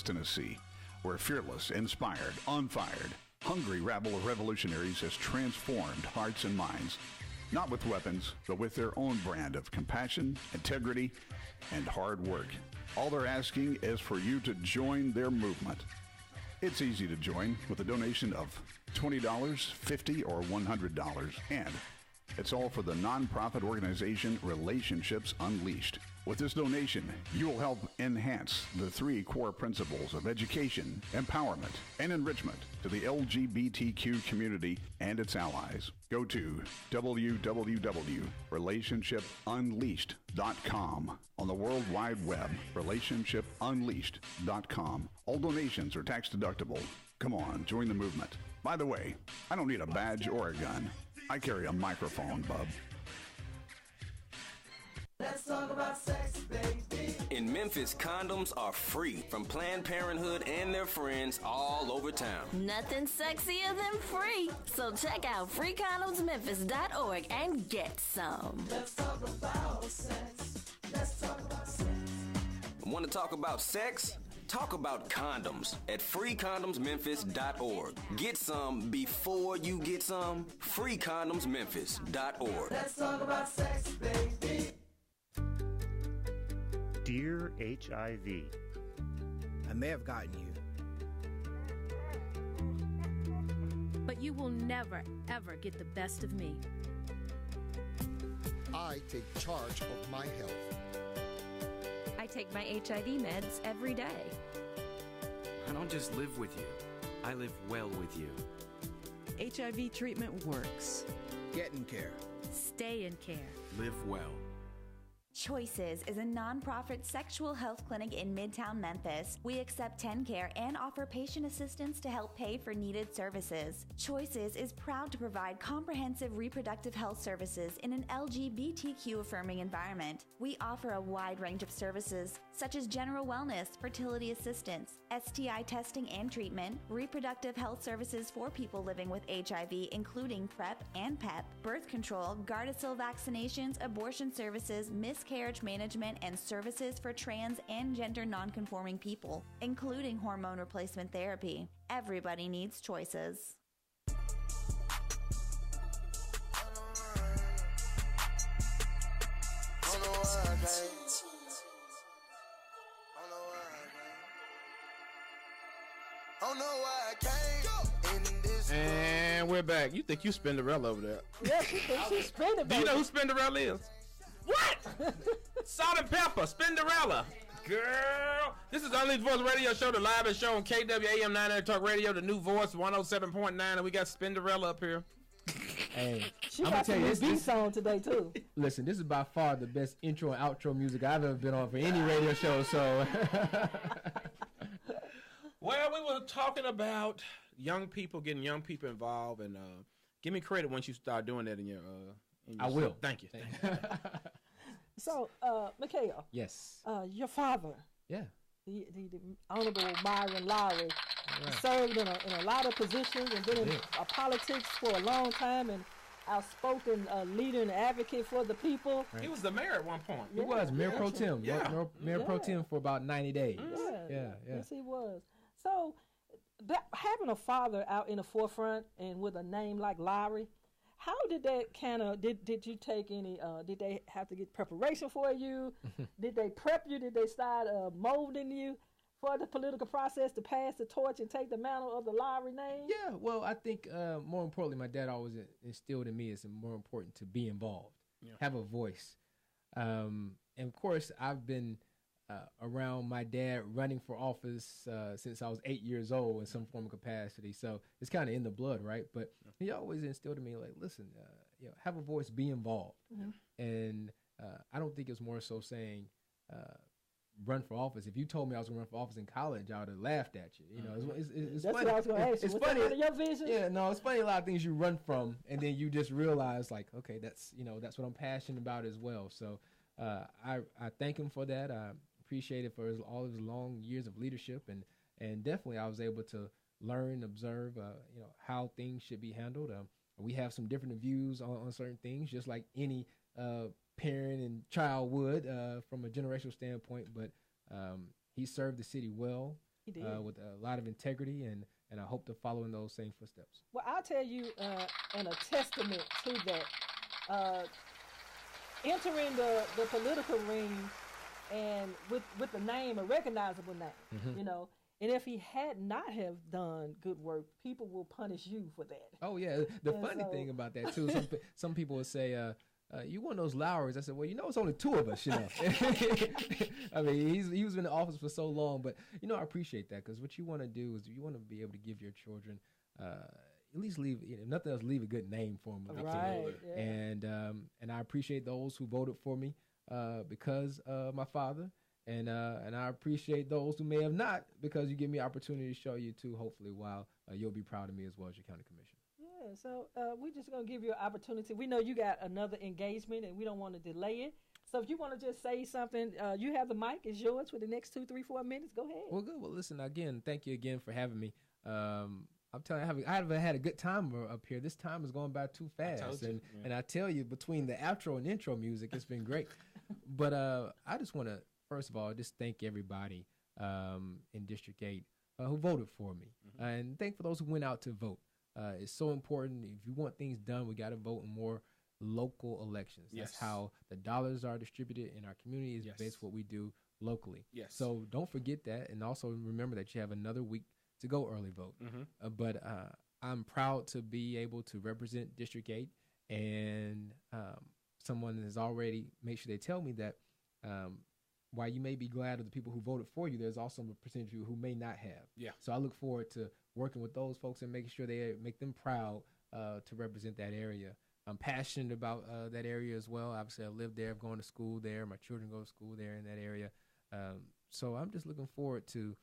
Tennessee, where fearless, inspired, unfired, hungry rabble of revolutionaries has transformed hearts and minds, not with weapons, but with their own brand of compassion, integrity, and hard work. All they're asking is for you to join their movement. It's easy to join with a donation of $20, $50, or $100, and it's all for the nonprofit organization Relationships Unleashed. With this donation, you will help enhance the 3 core principles of education, empowerment, and enrichment to the LGBTQ community and its allies. Go to www.relationshipunleashed.com on the World Wide Web, relationshipunleashed.com. All donations are tax deductible. Come on, join the movement. By the way, I don't need a badge or a gun. I carry a microphone, bub. Let's talk about sex, baby. In Memphis, condoms are free from Planned Parenthood and their friends all over town. Nothing sexier than free. So check out freecondomsmemphis.org and get some. Let's talk about sex. Let's talk about sex. Want to talk about sex? Talk about condoms at freecondomsmemphis.org. Get some before you get some. freecondomsmemphis.org. Let's talk about sex, baby. Dear HIV, I may have gotten you, but you will never, ever get the best of me. I take charge of my health. I take my HIV meds every day. I don't just live with you. I live well with you. HIV treatment works. Get in care. Stay in care. Live well. Choices is a nonprofit sexual health clinic in Midtown Memphis. We accept TennCare and offer patient assistance to help pay for needed services. Choices is proud to provide comprehensive reproductive health services in an LGBTQ affirming environment. We offer a wide range of services such as general wellness, fertility assistance, STI testing and treatment, reproductive health services for people living with HIV, including PrEP and PEP, birth control, Gardasil vaccinations, abortion services, miscarriage management, and services for trans and gender nonconforming people, including hormone replacement therapy. Everybody needs choices. And we're back. You think you Spinderella over there? Yeah, she thinks she's Spinderella. Do you know who Spinderella is? What? Salt and Pepper, Spinderella. Girl. This is Unleashed Voice Radio Show, the live show on KWAM 900 Talk Radio, the new voice 107.9, and we got Spinderella up here. Hey, she got some new beats on today too. Listen, this is by far the best intro and outro music I've ever been on for any radio show. So, well, we were talking about young people, getting young people involved, and give me credit once you start doing that in your. I will. Thank you. So, Mickel. Yes. Your father. Yeah. The Honorable Myron Lowery served in a lot of positions and been in politics for a long time and outspoken leader and advocate for the people. Right. He was the mayor at one point. He was Mayor Pro Tem. Mayor Pro Tem for about 90 days. Yeah. Yes, he was. So, having a father out in the forefront and with a name like Lowery, how did that kind of, did you take any, did they have to get preparation for you? Did they prep you? Did they start molding you for the political process to pass the torch and take the mantle of the Lowery name? Yeah, well, I think more importantly, my dad always instilled in me it's more important to be involved, have a voice. And of course, I've been around my dad running for office since I was 8 years old in some form of capacity. So it's kind of in the blood, right? But he always instilled in me, like, listen, have a voice, be involved. And I don't think it's more so saying run for office. If you told me I was going to run for office in college, I would have laughed at you. You know, it's That's funny. what I was going to ask you. It's Was funny. that your vision? Yeah, no, it's funny. A lot of things you run from, and then you just realize, like, okay, that's what I'm passionate about as well. So I thank him for that. I appreciate it for all of his long years of leadership, and definitely I was able to learn, observe, how things should be handled. We have some different views on certain things, just like any parent and child would from a generational standpoint. But he served the city well. He did. With a lot of integrity, and I hope to follow in those same footsteps. Well, I'll tell you, and a testament to that, entering the political ring and with the name, a recognizable name, you know. And if he had not have done good work, people will punish you for that. Oh yeah, the funny thing about that too, some people would say, "You one of those Lowerys." I said, "Well, you know, it's only two of us, you know." I mean, he was in the office for so long, but you know, I appreciate that because what you want to do is you want to be able to give your children at least leave, if nothing else, leave a good name for them. Right. Yeah. And I appreciate those who voted for me because my father. And I appreciate those who may have not, because you give me opportunity to show you too, hopefully, while you'll be proud of me as well as your county commission. Yeah, so we're just going to give you an opportunity. We know you got another engagement, and we don't want to delay it. So if you want to just say something, you have the mic. It's yours for the next 2, 3, 4 minutes. Go ahead. Well, good. Well, listen, again, thank you again for having me. I'm telling you, I haven't had a good time up here. This time is going by too fast. And I tell you, between the outro and intro music, it's been great. But I just want to, first of all, just thank everybody in District 8 who voted for me. And thank for those who went out to vote. It's so important. If you want things done, we got to vote in more local elections. Yes. That's how the dollars are distributed in our community, is based what we do locally. Yes. So don't forget that. And also remember that you have another week to go early vote. But I'm proud to be able to represent District 8. And someone has already made sure they tell me that while you may be glad of the people who voted for you, there's also a percentage of you who may not have. Yeah. So I look forward to working with those folks and making sure they make them proud to represent that area. I'm passionate about that area as well. Obviously, I live there. I'm going to school there. My children go to school there in that area. So I'm just looking forward to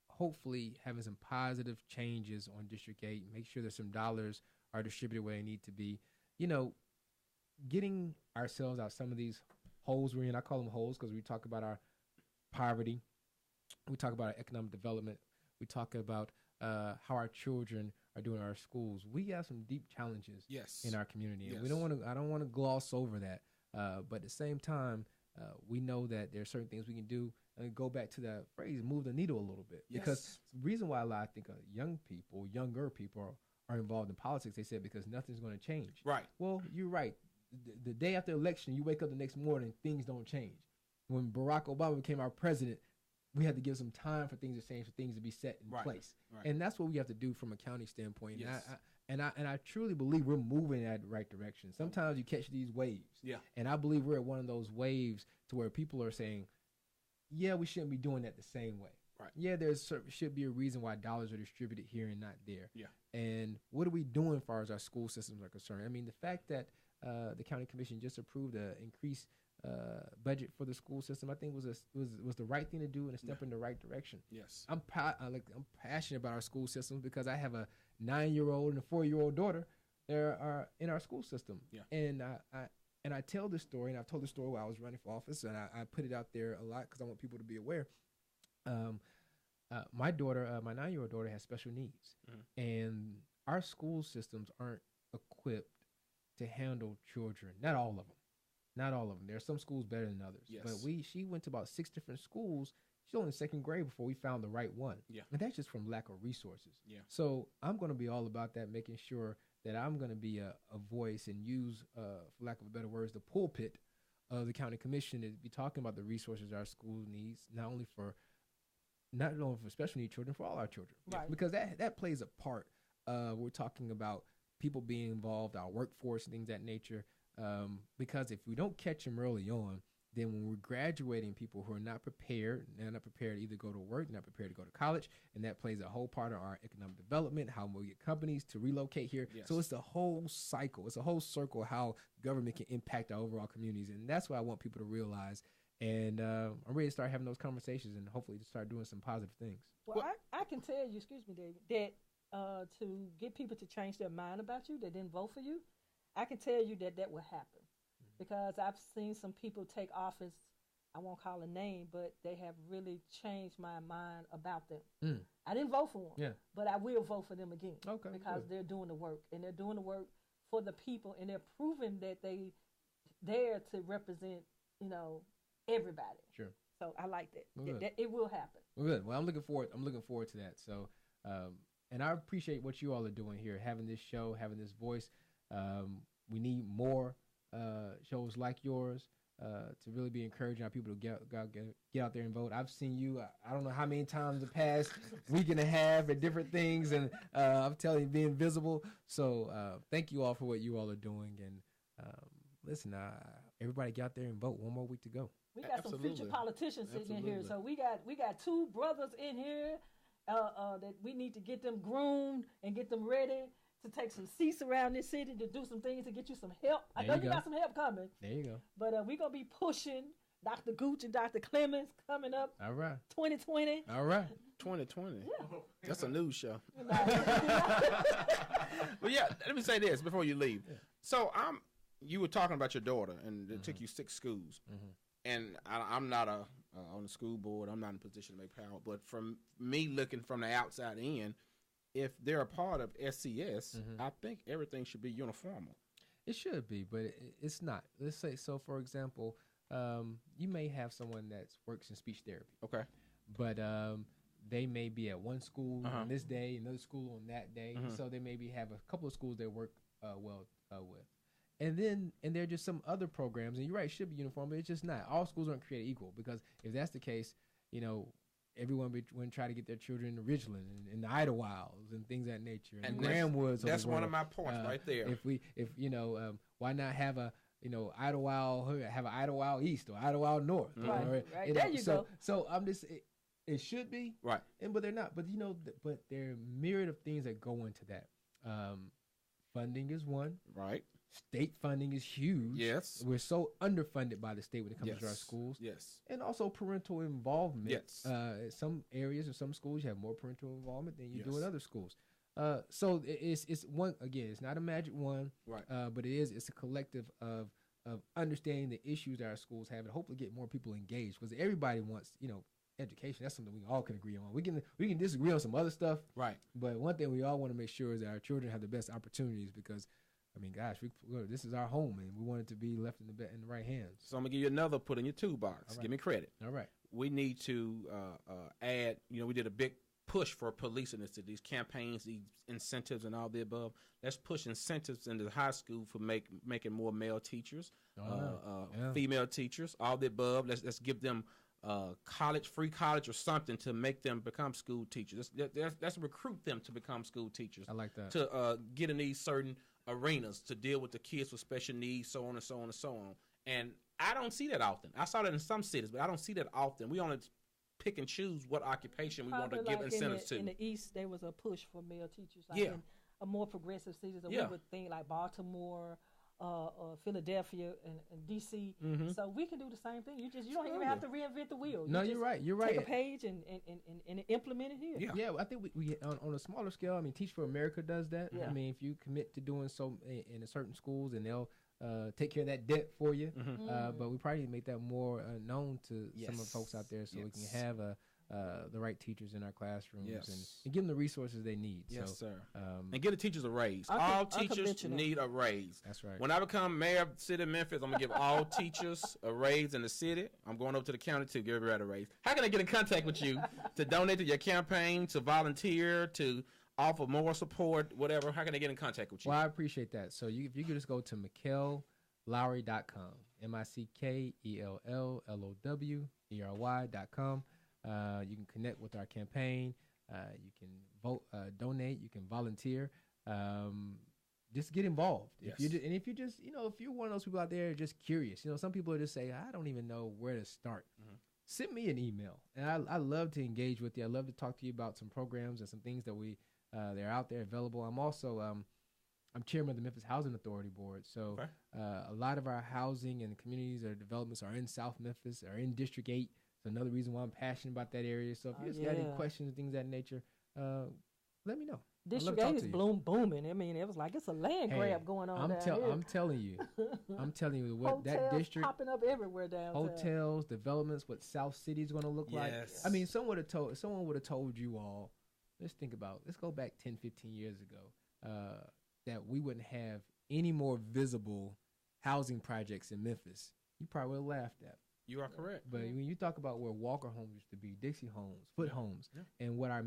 hopefully having some positive changes on District 8. Make sure that some dollars are distributed where they need to be. You know, getting ourselves out some of these holes we're in. I call them holes because we talk about our poverty. We talk about our economic development. We talk about how our children are doing in our schools. We have some deep challenges in our community. And we don't want to. I don't want to gloss over that. But at the same time, we know that there are certain things we can do. And go back to that phrase, move the needle a little bit. Because the reason why a lot, I think, younger people are involved in politics, they said because nothing's going to change. Right. Well, you're right. The day after election, you wake up the next morning, things don't change. When Barack Obama became our president, we had to give some time for things to change, for things to be set in place. Right. And that's what we have to do from a county standpoint. Yes. And I truly believe we're moving in that right direction. Sometimes you catch these waves. Yeah. And I believe we're at one of those waves to where people are saying, yeah, we shouldn't be doing that the same way. Right. Yeah, should be a reason why dollars are distributed here and not there. Yeah. And what are we doing as far as our school systems are concerned? I mean, the fact that the county commission just approved an increased budget for the school system, I think was the right thing to do and a step in the right direction. Yes. I'm passionate about our school systems because I have a 9-year-old and a 4-year-old daughter that are in our school system. Yeah. And I tell this story, and I've told this story while I was running for office, and I put it out there a lot because I want people to be aware. My daughter, my 9-year-old daughter, has special needs, and our school systems aren't equipped to handle children. Not all of them. There are some schools better than others. Yes. But she went to about 6 different schools. She's only in 2nd grade before we found the right one. Yeah. And that's just from lack of resources. Yeah. So I'm going to be all about that, making sure that I'm going to be a voice and use, for lack of a better words, the pulpit of the county commission to be talking about the resources our school needs, not only for special needs children, for all our children. Right. Because that plays a part. We're talking about people being involved, our workforce and things of that nature. Because if we don't catch them early on, then when we're graduating people who are not prepared, they're not prepared to either go to work, not prepared to go to college, and that plays a whole part of our economic development, how we get companies to relocate here. Yes. So it's the whole cycle. It's a whole circle of how government can impact our overall communities, and that's what I want people to realize. And I'm ready to start having those conversations and hopefully to start doing some positive things. Well, I can tell you, excuse me, David, that to get people to change their mind about you that didn't vote for you, I can tell you that will happen. Because I've seen some people take office, I won't call a name, but they have really changed my mind about them. I didn't vote for them, but I will vote for them again. Okay, because they're doing the work, and they're doing the work for the people, and they're proving that they there to represent, everybody. Sure. So I like that. Well, That it will happen. Well, good. Well, I'm looking forward to that. So, and I appreciate what you all are doing here, having this show, having this voice. We need more shows like yours to really be encouraging our people to get out there and vote. I've seen you, I don't know how many times the past week and a half at different things, and I'm telling you, being visible. So thank you all for what you all are doing. And listen, everybody get out there and vote. One more week to go. We got some future politicians sitting in here. So we got two brothers in here that we need to get them groomed and get them ready to take some seats around this city to do some things to get you some help. I know you got some help coming. There you go. But we're going to be pushing Dr. Gooch and Dr. Clemens coming up. All right. 2020. All right. 2020. Yeah. That's a news show. Well, yeah, let me say this before you leave. Yeah. So you were talking about your daughter, and it took you 6 schools. And I'm not on the school board. I'm not in a position to make power. But from me looking from the outside in, if they're a part of SCS, I think everything should be uniformal. It should be, but it's not. Let's say, so for example, you may have someone that works in speech therapy. Okay. But they may be at one school on this day, another school on that day. So they maybe have a couple of schools they work well with. And there are just some other programs, and you're right, it should be uniform, but it's just not. All schools aren't created equal, because if that's the case, everyone would try to get their children in Ridgeland and the Idlewilds and things of that nature, and Grandwoods. That's one of my points right there. Why not have a Idlewild, have an Idlewild East or Idlewild North? Right. There you go. So I'm just it should be right, but they're not. But but there are myriad of things that go into that. Funding is one. Right. State funding is huge. Yes. We're so underfunded by the state when it comes to our schools. Yes. And also parental involvement. Yes. Some areas or some schools you have more parental involvement than you do in other schools. So it's one, again, it's not a magic one. Right. But it's a collective of understanding the issues that our schools have, and hopefully get more people engaged, because everybody wants, education. That's something we all can agree on. We can disagree on some other stuff. Right. But one thing we all want to make sure is that our children have the best opportunities, because gosh, this is our home, and we want it to be left in the right hands. So I'm gonna give you another put in your toolbox. Give me credit. All right. We need to add. We did a big push for police in this city. These campaigns, these incentives, and all the above. Let's push incentives into the high school for making more male teachers, female teachers, all the above. Let's give them free college or something to make them become school teachers. Let's recruit them to become school teachers. I like that. To get in these certain arenas to deal with the kids with special needs, so on and so on and so on. And I don't see that often. I saw that in some cities, but I don't see that often. We only pick and choose what occupation we want to give incentives to. In the East, there was a push for male teachers. In a more progressive cities, we would think like Baltimore, Philadelphia, and D.C. So we can do the same thing. You don't even have to reinvent the wheel. You're right. You're right. Take a page and implement it here. Yeah, I think we on a smaller scale. Teach for America does that. Yeah. If you commit to doing so in a certain schools, and they'll take care of that debt for you. But we probably need to make that more known to some of the folks out there, so we can have the right teachers in our classrooms and give them the resources they need. Yes, sir. And give the teachers a raise. All teachers need a raise. That's right. When I become mayor of the city of Memphis, I'm going to give all teachers a raise in the city. I'm going up to the county to give everybody a raise. How can I get in contact with you to donate to your campaign, to volunteer, to offer more support, whatever? How can I get in contact with you? Well, I appreciate that. So if you could just go to MickelLowery.com, MickelLowery.com. You can connect with our campaign. You can vote, donate. You can volunteer. Just get involved. Yes. If you're one of those people out there just curious, some people just say, I don't even know where to start. Send me an email, and I love to engage with you. I love to talk to you about some programs and some things that they're out there available. I'm also I'm chairman of the Memphis Housing Authority Board, so a lot of our housing and communities or developments are in South Memphis, are in District 8. It's another reason why I'm passionate about that area. So if you just got any questions and things of that nature, let me know. District 8 is booming. It was like it's a land grab going on down here. I'm telling you what hotels that district popping up everywhere down there. Hotels, developments, what South City is going to look like. Someone would have told you all. Let's go back 10, 15 years ago, that we wouldn't have any more visible housing projects in Memphis. You probably would have laughed at. You are correct. But when you talk about where Walker homes used to be, Dixie homes, Foot homes, and what our